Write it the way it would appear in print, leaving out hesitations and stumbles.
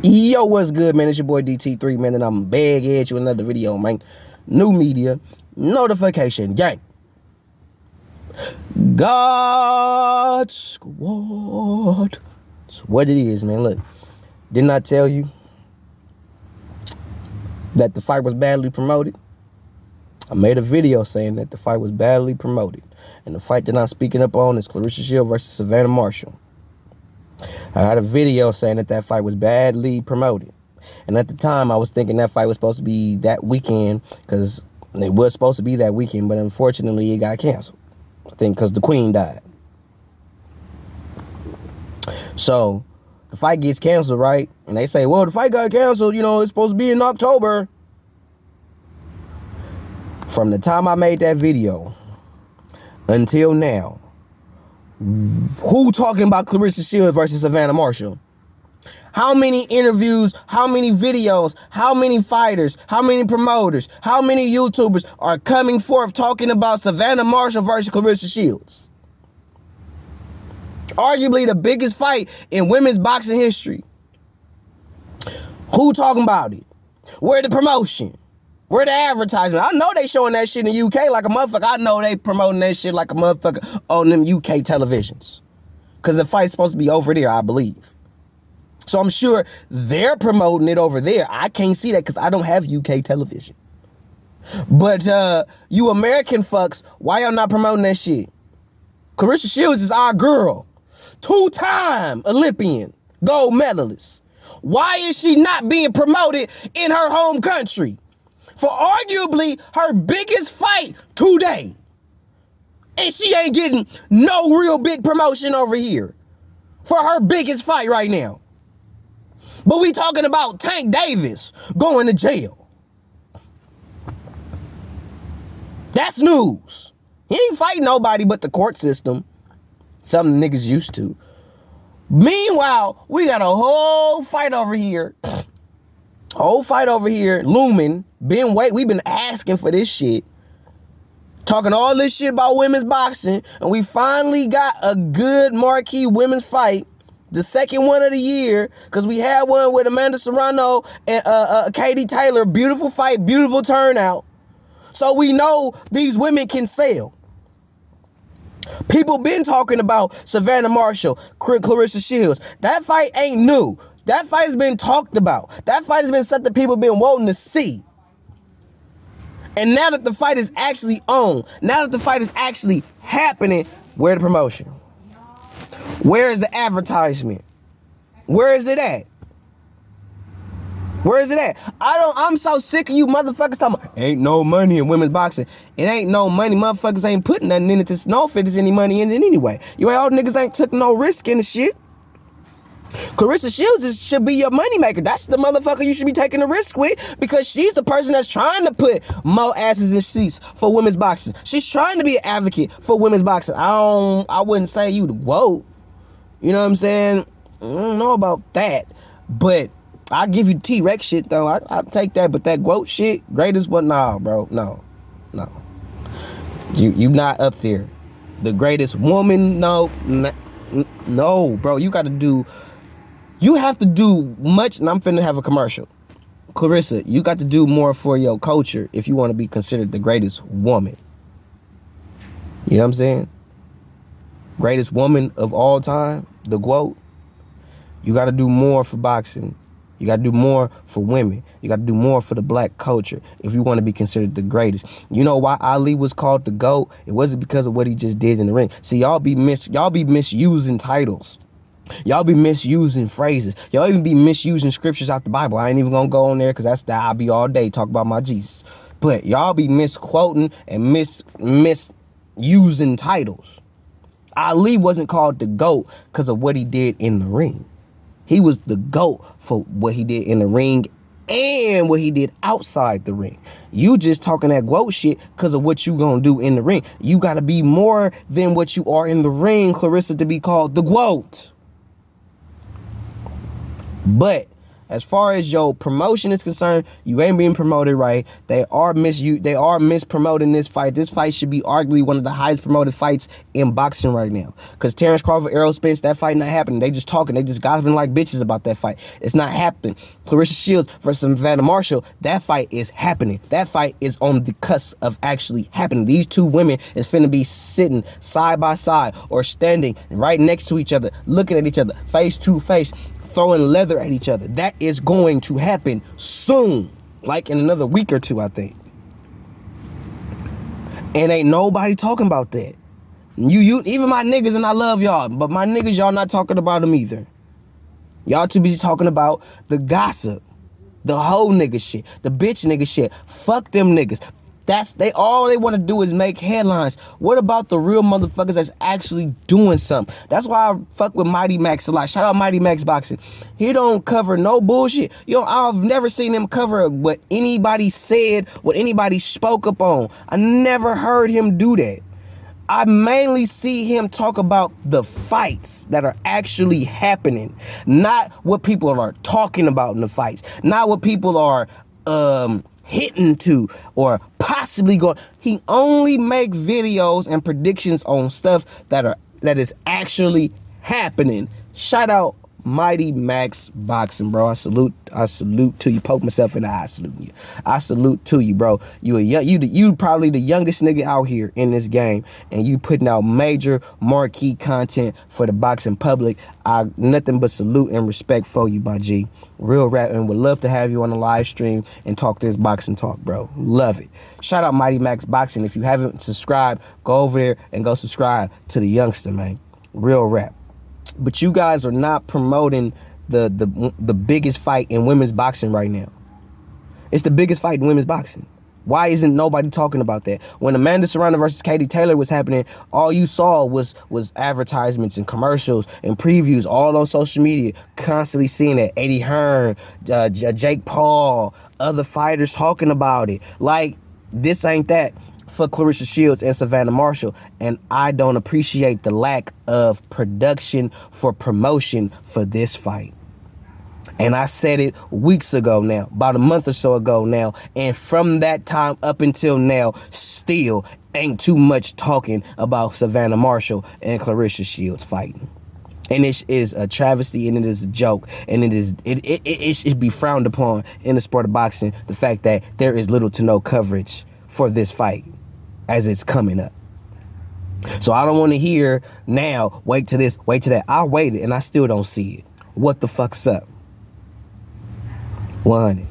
Yo, what's good, man? It's your boy DT3, man, and I'm back at you with another video, man. New media, notification, gang. God Squad. That's what it is, man. Look, didn't I tell you that the fight was badly promoted? I made a video saying that the fight was badly promoted. And the fight that I'm speaking up on is Clarissa Shields versus Savannah Marshall. I had a video saying that fight was badly promoted. And at the time, I was thinking that fight was supposed to be that weekend because it was supposed to be that weekend, but unfortunately, it got canceled. I think because the queen died. So the fight gets canceled, right? And they say, well, the fight got canceled, it's supposed to be in October. From the time I made that video until now, who talking about Clarissa Shields versus Savannah Marshall? How many interviews, how many videos, how many fighters, how many promoters, how many YouTubers are coming forth talking about Savannah Marshall versus Clarissa Shields? Arguably the biggest fight in women's boxing history. Who talking about it? Where the promotion? Where the advertisement? I know they showing that shit in the UK like a motherfucker. I know they promoting that shit like a motherfucker on them UK televisions. Because the fight's supposed to be over there, I believe. So I'm sure they're promoting it over there. I can't see that because I don't have UK television. But you American fucks, why y'all not promoting that shit? Clarissa Shields is our girl. 2-time Olympian, gold medalist. Why is she not being promoted in her home country for arguably her biggest fight today? And she ain't getting no real big promotion over here for her biggest fight right now. But we talking about Tank Davis going to jail. That's news. He ain't fighting nobody but the court system. Something niggas used to. Meanwhile, we got a whole fight over here. Looming. We've been asking for this shit. Talking all this shit about women's boxing. And we finally got a good marquee women's fight. The second one of the year. Because we had one with Amanda Serrano and Katie Taylor. Beautiful fight. Beautiful turnout. So we know these women can sell. People been talking about Savannah Marshall, Clarissa Shields. That fight ain't new. That fight has been talked about. That fight has been something people been wanting to see. And now that the fight is actually on, now that the fight is actually happening, where the promotion? Where is the advertisement? Where is it at? Where is it at? I'm so sick of you motherfuckers talking about ain't no money in women's boxing. It ain't no money. Motherfuckers ain't putting nothing in it to know if there's any money in it anyway. You ain't all niggas ain't took no risk in the shit. Clarissa Shields should be your moneymaker. That's the motherfucker you should be taking the risk with because she's the person that's trying to put more asses in seats for women's boxing. She's trying to be an advocate for women's boxing. I wouldn't say you the GOAT. You know what I'm saying? I don't know about that. But I'll give you T-Rex shit, though. I'll take that. But that GOAT shit, greatest one, nah, bro. No. You not up there. The greatest woman, no, bro. You have to do much, and I'm finna have a commercial. Clarissa, you got to do more for your culture if you want to be considered the greatest woman. You know what I'm saying? Greatest woman of all time, the GOAT. You got to do more for boxing. You got to do more for women. You got to do more for the black culture if you want to be considered the greatest. You know why Ali was called the GOAT? It wasn't because of what he just did in the ring. See, y'all be misusing titles. Y'all be misusing phrases. Y'all even be misusing scriptures out the Bible. I ain't even gonna go on there because I'll be all day talking about my Jesus. But y'all be misquoting and misusing titles. Ali wasn't called the GOAT because of what he did in the ring. He was the GOAT for what he did in the ring and what he did outside the ring. You just talking that GOAT shit because of what you gonna do in the ring. You gotta be more than what you are in the ring, Clarissa, to be called the GOAT. But As far as your promotion is concerned, you ain't being promoted right. They are mispromoting this fight. This fight should be arguably one of the highest promoted fights in boxing right now. Because Terrence Crawford, Errol Spence, that fight not happening. They just talking. They just gossiping like bitches about that fight. It's not happening. Clarissa Shields versus Savannah Marshall, that fight is happening. That fight is on the cusp of actually happening. These two women is finna be sitting side by side or standing right next to each other, looking at each other, face to face, throwing leather at each other. That is going to happen soon, like in another week or two, I think. And ain't nobody talking about that. You even my niggas, and I love y'all, but my niggas, y'all not talking about them either. Y'all too busy talking about the gossip, the whole nigga shit, the bitch nigga shit. Fuck them niggas. All they want to do is make headlines. What about the real motherfuckers that's actually doing something? That's why I fuck with Mighty Max a lot. Shout out Mighty Max Boxing. He don't cover no bullshit. I've never seen him cover what anybody said, what anybody spoke up on. I never heard him do that. I mainly see him talk about the fights that are actually happening, not what people are talking about in the fights, not what people are hitting to or possibly going. He only make videos and predictions on stuff that is actually happening. Shout out Mighty Max Boxing, bro. I salute to you. Poke myself in the eye. I salute to you, bro. You probably the youngest nigga out here in this game, and you putting out major marquee content for the boxing public. I nothing but salute and respect for you, my G. Real rap, and would love to have you on the live stream and talk this boxing talk, bro. Love it. Shout out Mighty Max Boxing. If you haven't subscribed, go over there and go subscribe to the youngster, man. Real rap. But you guys are not promoting the biggest fight in women's boxing right now. It's the biggest fight in women's boxing. Why isn't nobody talking about that? When Amanda Serrano versus Katie Taylor was happening, all you saw was advertisements and commercials and previews all on social media, constantly seeing it. Eddie Hearn, Jake Paul, other fighters talking about it. Like, this ain't that for Clarissa Shields and Savannah Marshall, and I don't appreciate the lack of production for promotion for this fight. And I said it weeks ago now, about a month or so ago now, and from that time up until now, still ain't too much talking about Savannah Marshall and Clarissa Shields fighting. And it is a travesty, and it is a joke, and it should be frowned upon in the sport of boxing, the fact that there is little to no coverage for this fight as it's coming up. So I don't want to hear now, wait to this, wait to that. I waited and I still don't see it. What the fuck's up? 100.